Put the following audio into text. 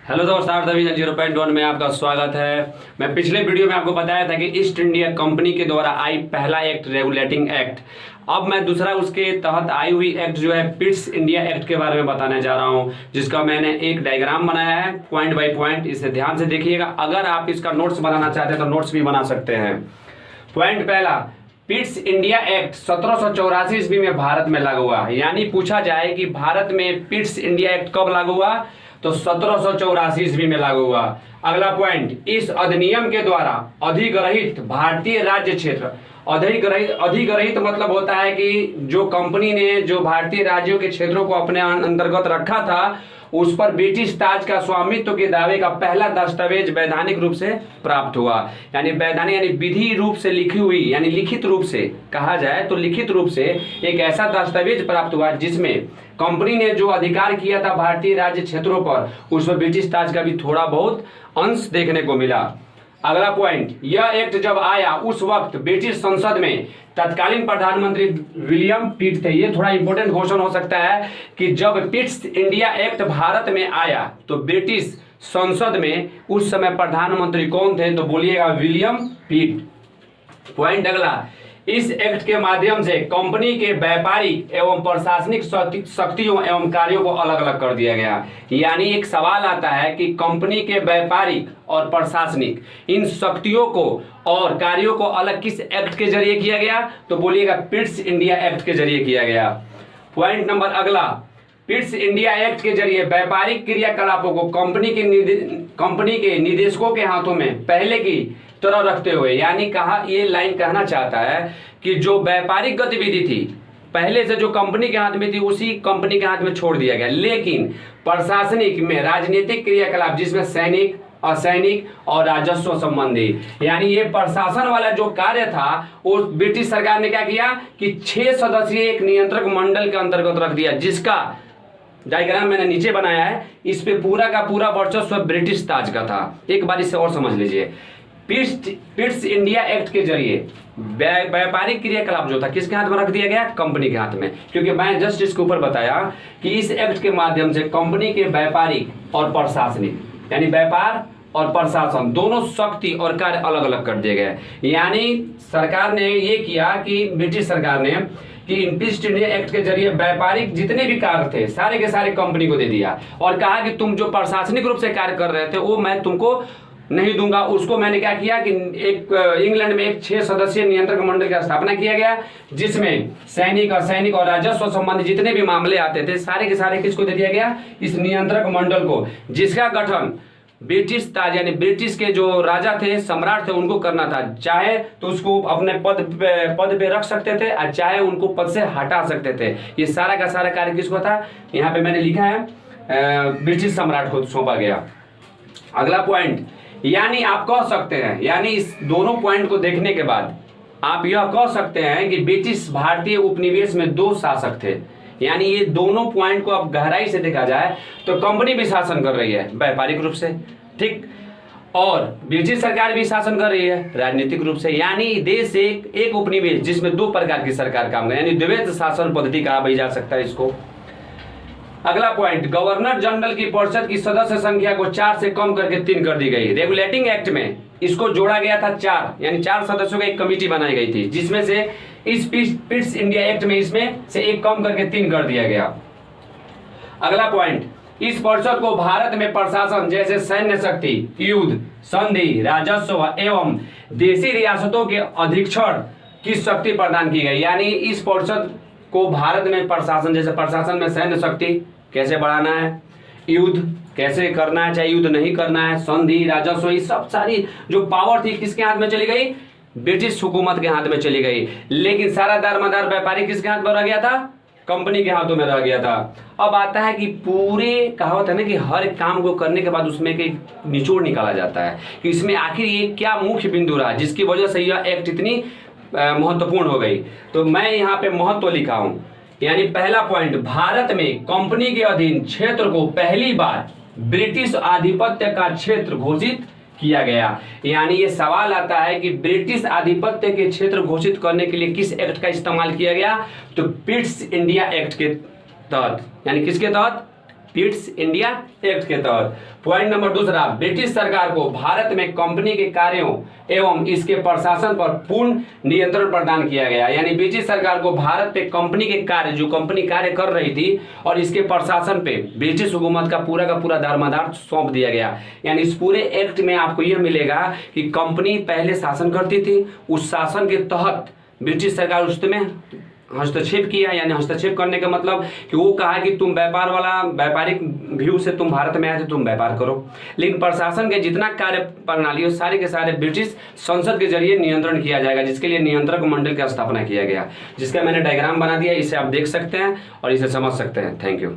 Hello दोस्तों, division 0.1 में आपका स्वागत है। मैं पिछले वीडियो में आपको बताया था कि ईस्ट इंडिया कंपनी के द्वारा आई पहला एक्ट रेगुलेटिंग एक्ट। अब मैं दूसरा उसके तहत आई हुई एक्ट जो है पिट्स इंडिया एक्ट के बारे में बताने जा रहा हूं, जिसका मैंने एक डायग्राम बनाया है पॉइंट बाय पॉइंट। इसे ध्यान से देखिएगा। अगर आप इसका नोट्स बनाना चाहते हैं तो नोट्स भी बना सकते हैं। पॉइंट पहला, पिट्स इंडिया एक्ट 1784 ईस्वी में भारत में लागू हुआ। यानी पूछा जाए कि भारत में पिट्स इंडिया एक्ट कब लागू हुआ, तो 1784 ईस्वी में लागू हुआ। अगला पॉइंट, इस अधिनियम के द्वारा अधिग्रहित भारतीय राज्य क्षेत्र, अधिग्रहित मतलब होता है कि जो कंपनी ने जो भारतीय राज्यों के क्षेत्रों को अपने अंतर्गत रखा था, उस पर ब्रिटिश ताज का स्वामित्व के दावे का पहला दस्तावेज वैधानिक रूप से प्राप्त हुआ। यानी वैधानिक यानी विधि रूप से लिखी हुई, यानी लिखित रूप से कहा जाए तो लिखित रूप से एक ऐसा दस्तावेज प्राप्त हुआ जिसमें कंपनी ने जो अधिकार किया था भारतीय राज्य क्षेत्रों पर, उसमें ब्रिटिश ताज का भी थोड़ा बहुत अंश देखने को मिला। अगला पॉइंट, यह एक्ट जब आया उस वक्त ब्रिटिश संसद में तत्कालीन प्रधानमंत्री विलियम पिट थे। ये थोड़ा इंपॉर्टेंट क्वेश्चन हो सकता है कि जब पिट्स इंडिया एक्ट भारत में आया तो ब्रिटिश संसद में उस समय प्रधानमंत्री कौन थे, तो बोलिएगा विलियम पिट। पॉइंट अगला, इस एक्ट के माध्यम से कंपनी के व्यापारिक एवं प्रशासनिक शक्तियों एवं कार्यों को अलग अलग कर दिया गया। यानी एक सवाल आता है कि कंपनी के व्यापारिक और प्रशासनिक इन शक्तियों को और कार्यों को अलग किस एक्ट के जरिए किया गया, तो बोलिएगा पिट्स इंडिया एक्ट के जरिए किया गया। पॉइंट नंबर अगला, पिट्स इंडिया एक्ट के जरिए व्यापारिक क्रियाकलापों को कंपनी के निदेशकों के हाथों में पहले की तरह रखते हुए, यानी कहा ये लाइन कहना चाहता है कि जो व्यापारिक गतिविधि थी पहले से जो कंपनी के हाथ में थी उसी कंपनी के हाथ में छोड़ दिया गया। लेकिन प्रशासनिक में राजनीतिक क्रियाकलाप जिसमें सैनिक, असैनिक और राजस्व संबंधी, यानी ये प्रशासन वाला जो कार्य था वो ब्रिटिश सरकार ने क्या किया कि 6 सदस्यीय एक नियंत्रक मंडल के अंतर्गत रख दिया, जिसका डायग्राम मैंने नीचे बनाया है। इस पे पूरा का पूरा वर्चस्व ब्रिटिश ताज का था। एक बार इसे और समझ लीजिए। पिट्स इंडिया एक्ट के जरिए व्यापारिक क्रियाकलाप जो था किसके हाथ में रख दिया गया, कंपनी के हाथ में। क्योंकि मैं जस्ट इसके ऊपर बताया कि इस एक्ट के माध्यम से कंपनी के व्यापारिक और प्रशासनिक, यानी व्यापार और प्रशासन दोनों शक्ति और कार्य अलग अलग कर दिए गए। यानी सरकार ने ये किया कि ब्रिटिश सरकार ने कि ईस्ट इंडिया एक्ट के जरिए व्यापारिक जितने भी कार्य थे सारे के सारे कंपनी को दे दिया और कहा कि तुम जो प्रशासनिक रूप से कार्य कर रहे थे वो मैं तुमको नहीं दूंगा। उसको मैंने क्या किया कि एक इंग्लैंड में एक 6 सदस्यीय नियंत्रक मंडल की स्थापना किया गया, जिसमें सैनिक, असैनिक और राजस्व संबंधी जितने भी मामले आते थे सारे के सारे किसको दे दिया गया, इस नियंत्रक मंडल को, जिसका गठन ब्रिटिश ताज यानी ब्रिटिश के जो राजा थे, सम्राट थे, उनको करना था। चाहे तो उसको अपने पद पे रख सकते थे और चाहे उनको पद से हटा सकते थे। ये सारा का सारा कार्य किसको था, यहाँ पे मैंने लिखा है ब्रिटिश सम्राट को सौंपा गया। अगला पॉइंट, यानी आप कह सकते हैं, यानी इस दोनों पॉइंट को देखने के बाद आप यह कह सकते हैं कि ब्रिटिश भारतीय उपनिवेश में 2 शासक थे। यानी ये दोनों पॉइंट को अब गहराई से देखा जाए तो कंपनी भी शासन कर रही है व्यापारिक रूप से, ठीक, और ब्रिटिश सरकार भी शासन कर रही है राजनीतिक रूप से। यानी देश एक उपनिवेश जिसमें 2 प्रकार की सरकार काम करे, यानी द्वैत शासन पद्धति कहा भी जा सकता है इसको। अगला पॉइंट, गवर्नर जनरल की परिषद की सदस्य संख्या को 4 से कम करके 3 कर दी गई। रेगुलेटिंग एक्ट में इसको जोड़ा गया था 4, यानी 4 सदस्यों की एक कमेटी बनाई गई थी, जिसमें से इस पिट्स इंडिया एक्ट में इसमें से 1 कम करके 3 कर दिया गया। अगला पॉइंट, इस परिषद को भारत में प्रशासन जैसे सैन्य शक्ति, युद्ध, संधि, राजस्व एवं देशी रियासतों के अधीक्षण की शक्ति प्रदान की गई। यानी इस परिषद को भारत में प्रशासन जैसे प्रशासन में सैन्य शक्ति कैसे बढ़ाना है, युद्ध कैसे करना है, चाहे युद्ध नहीं करना है, संधि, राजस्व, ये सब सारी जो पावर थी किसके हाथ में चली गई, ब्रिटिश हुकूमत के हाथ में चली गई। लेकिन सारा दारमदार व्यापारी किसके हाथ में रह गया था, कंपनी के हाथों में रह गया था। अब आता है कि पूरे कहावत है ना कि हर काम को करने के बाद उसमें एक निचोड़ निकाला जाता है कि इसमें आखिर ये क्या मुख्य बिंदु रहा जिसकी वजह से यह एक्ट इतनी महत्वपूर्ण हो गई। तो मैं यहाँ पे महत्व लिखा हूं। यानी पहला पॉइंट, भारत में कंपनी के अधीन क्षेत्र को पहली बार ब्रिटिश आधिपत्य का क्षेत्र घोषित किया गया। यानी ये सवाल आता है कि ब्रिटिश आधिपत्य के क्षेत्र घोषित करने के लिए किस एक्ट का इस्तेमाल किया गया, तो पिट्स इंडिया एक्ट के तहत। यानी किसके तहत, पिट्स इंडिया एक्ट के तहत। पॉइंट नंबर दूसरा, ब्रिटिश सरकार को भारत में कंपनी के कार्यों एवं इसके प्रशासन पर पूर्ण नियंत्रण प्रदान किया गया। यानी ब्रिटिश सरकार को भारत पे कंपनी के कार्य, जो कंपनी कार्य कर रही थी, और इसके प्रशासन पे ब्रिटिश हुकूमत का पूरा दारोमदार सौंप दिया गया। यानी इस पूरे एक्ट में आपको यह मिलेगा कि कंपनी पहले शासन करती थी, उस शासन के तहत ब्रिटिश सरकार उसमें हस्तक्षेप किया। यानी हस्तक्षेप करने का मतलब कि वो कहा कि तुम व्यापारिक व्यू से तुम भारत में आए थे, तुम व्यापार करो। लेकिन प्रशासन के जितना कार्य प्रणाली है सारे के सारे ब्रिटिश संसद के जरिए नियंत्रण किया जाएगा, जिसके लिए नियंत्रक मंडल की स्थापना किया गया, जिसका मैंने डायग्राम बना दिया। इसे आप देख सकते हैं और इसे समझ सकते हैं। Thank you.